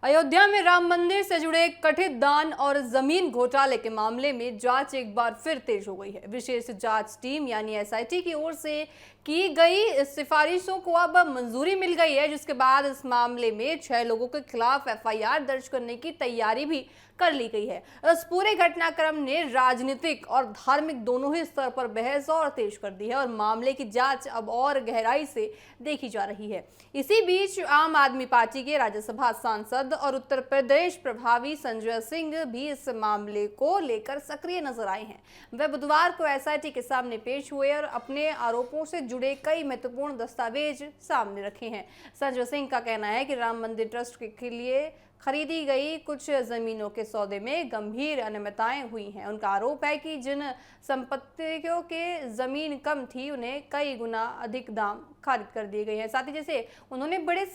अयोध्या में राम मंदिर से जुड़े कथित दान और जमीन घोटाले के मामले में जांच एक बार फिर तेज हो गई है। विशेष जांच टीम यानी एसआईटी की ओर से की गई सिफारिशों को अब मंजूरी मिल गई है, जिसके बाद इस मामले में 6 लोगों के खिलाफ एफआईआर दर्ज करने की तैयारी भी कर ली गई है। इस पूरे घटनाक्रम ने राजनीतिक और धार्मिक दोनों ही स्तर पर बहस और तेज कर दी है और मामले की जांच अब और गहराई से देखी जा रही है। इसी बीच आम आदमी पार्टी के राज्यसभा सांसद और उत्तर प्रदेश प्रभारी संजय सिंह भी इस मामले को लेकर सक्रिय नजर आए हैं। वे बुधवार को एसआईटी के सामने पेश हुए और अपने आरोपों से जुड़े कई महत्वपूर्ण दस्तावेज सामने रखे हैं। संजय सिंह का कहना है कि राम मंदिर ट्रस्ट के लिए खरीदी गई कुछ जमीनों के सौदे में गंभीर अनियमितताएं हुई हैं। उनका आरोप है कि जिन संपत्तियों के जमीन कम थी उन्हें कई गुना अधिक दाम खारिज कर दिए गए हैं। साथ ही जैसे उन्होंने बड़े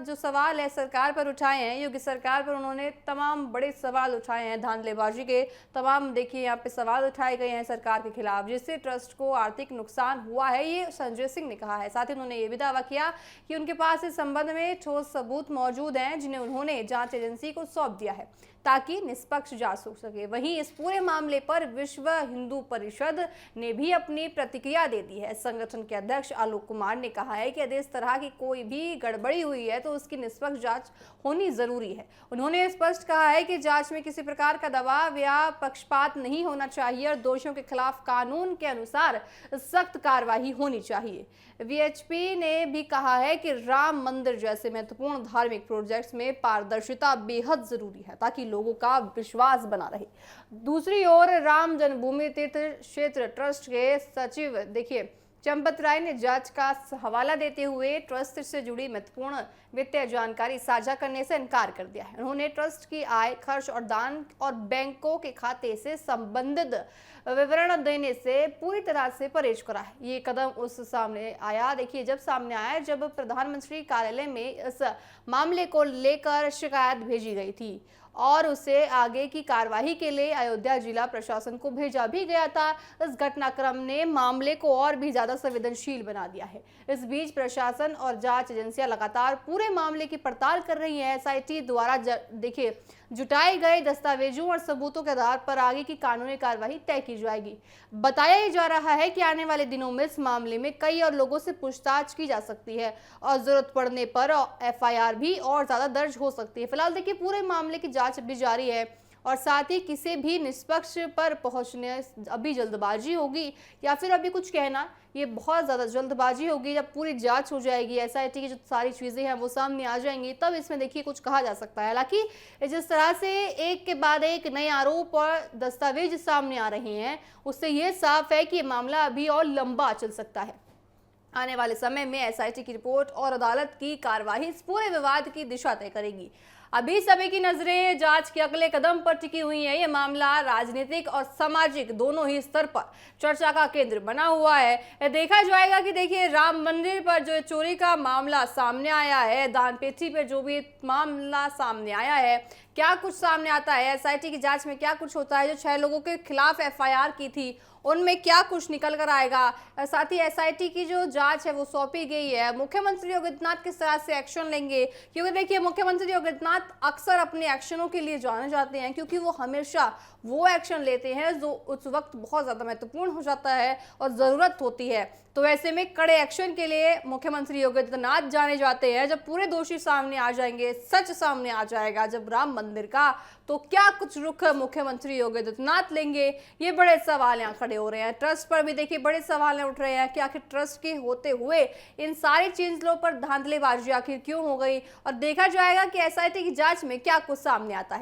जो सवाल है सरकार पर उठाए हैं, योगी सरकार पर उन्होंने तमाम बड़े सवाल उठाए हैं। धांधलेबाजी के तमाम देखिए यहाँ पे सवाल उठाए गए हैं सरकार के खिलाफ, जिससे ट्रस्ट को आर्थिक नुकसान हुआ है, ये संजय सिंह ने कहा है। साथ ही उन्होंने ये भी दावा किया कि उनके पास इस संबंध में ठोस सबूत मौजूद हैं, जिन्हें उन्होंने जांच एजेंसी को सौंप दिया है ताकि निष्पक्ष जांच हो सके। वहीं इस पूरे मामले पर विश्व हिंदू परिषद ने भी अपनी प्रतिक्रिया दे दी है। संगठन के अध्यक्ष आलोक कुमार ने कहा है कि यदि इस तरह की कोई भी गड़बड़ी हुई है तो उसकी निष्पक्ष जांच होनी जरूरी है। उन्होंने स्पष्ट कहा है कि जांच में किसी प्रकार का दबाव या पक्षपात नहीं होना चाहिए और दोषियों के खिलाफ कानून के अनुसार सख्त कार्रवाई होनी चाहिए। वीएचपी ने भी कहा है कि राम मंदिर जैसे महत्वपूर्ण धार्मिक प्रोजेक्ट्स में पारदर्शिता बेहद जरूरी है ताकि लोगों का विश्वास बना रहे। दूसरी ओर राम जन्मभूमि तीर्थ क्षेत्र ट्रस्ट के सचिव देखिए चंपत राय ने जांच का हवाला देते हुए ट्रस्ट से जुड़ी महत्वपूर्ण वित्तीय जानकारी साझा करने से इनकार कर दिया है। उन्होंने ट्रस्ट की आय, खर्च और दान और बैंकों के खाते से संबंधित विवरण देने से पूरी तरह से परहेज करा है। ये कदम उस सामने आया देखिए जब सामने आया जब प्रधानमंत्री कार्यालय में इस मामले को लेकर शिकायत भेजी गई थी और उसे आगे की कार्रवाई के लिए अयोध्या जिला प्रशासन को भेजा भी गया था। इस घटनाक्रम ने मामले को और भी ज्यादा संवेदनशील बना दिया है। इस बीच प्रशासन और जांच एजेंसियां लगातार पूरे मामले की पड़ताल कर रही हैं। एसआईटी द्वारा देखिए जुटाए गए दस्तावेजों और सबूतों के आधार पर आगे की कानूनी कार्रवाई तय की जाएगी। बताया जा रहा है कि आने वाले दिनों में इस मामले में कई और लोगों से पूछताछ की जा सकती है और जरूरत पड़ने पर एफआईआर भी और ज्यादा दर्ज हो सकती है। फिलहाल देखिए पूरे मामले की जांच भी जारी है और साथ ही किसी भी निष्पक्ष पर पहुंचने अभी जल्दबाजी होगी या फिर अभी कुछ कहना, ये बहुत ज़्यादा जल्दबाजी होगी। जब पूरी जांच हो जाएगी, एसआईटी की जो सारी चीज़ें हैं वो सामने आ जाएंगी, तब इसमें देखिए कुछ कहा जा सकता है। हालांकि जिस तरह से एक के बाद एक नए आरोप और दस्तावेज सामने आ रहे हैं, उससे ये साफ है कि ये मामला अभी और लंबा चल सकता है। आने वाले समय में एसआईटी की रिपोर्ट और अदालत की कार्रवाई इस पूरे विवाद की दिशा तय करेगी। अभी सभी की नजरें जांच के अगले कदम पर टिकी हुई है। यह मामला राजनीतिक और सामाजिक दोनों ही स्तर पर चर्चा का केंद्र बना हुआ है। देखा जाएगा कि देखिए राम मंदिर पर जो चोरी का मामला सामने आया है, दान पेटी पर जो भी मामला सामने आया है, क्या कुछ सामने आता है, एसआईटी की जांच में क्या कुछ होता है, जो 6 लोगों के खिलाफ एफआईआर की थी उनमें क्या कुछ निकल कर आएगा। साथ ही एसआईटी की जो जांच है वो सौंपी गई है। मुख्यमंत्री योगी आदित्यनाथ किस तरह से एक्शन लेंगे, क्योंकि देखिए मुख्यमंत्री योगी आदित्यनाथ अक्सर अपने एक्शनों के लिए जाने जाते हैं, क्योंकि वो हमेशा वो एक्शन लेते हैं जो उस वक्त बहुत ज़्यादा महत्वपूर्ण हो जाता है और ज़रूरत होती है। तो ऐसे में कड़े एक्शन के लिए मुख्यमंत्री योगी आदित्यनाथ जाने जाते हैं। जब पूरे दोषी सामने आ जाएंगे, सच सामने आ जाएगा जब राम मंदिर का, तो क्या कुछ रुख मुख्यमंत्री योगी आदित्यनाथ लेंगे, ये बड़े सवाल यहाँ खड़े हो रहे हैं। ट्रस्ट पर भी देखिए बड़े सवाल उठ रहे हैं कि आखिर ट्रस्ट के होते हुए इन सारी चीजों पर धांधलेबाजी आखिर क्यों हो गई, और देखा जाएगा कि एसआईटी की जांच में क्या कुछ सामने आता है।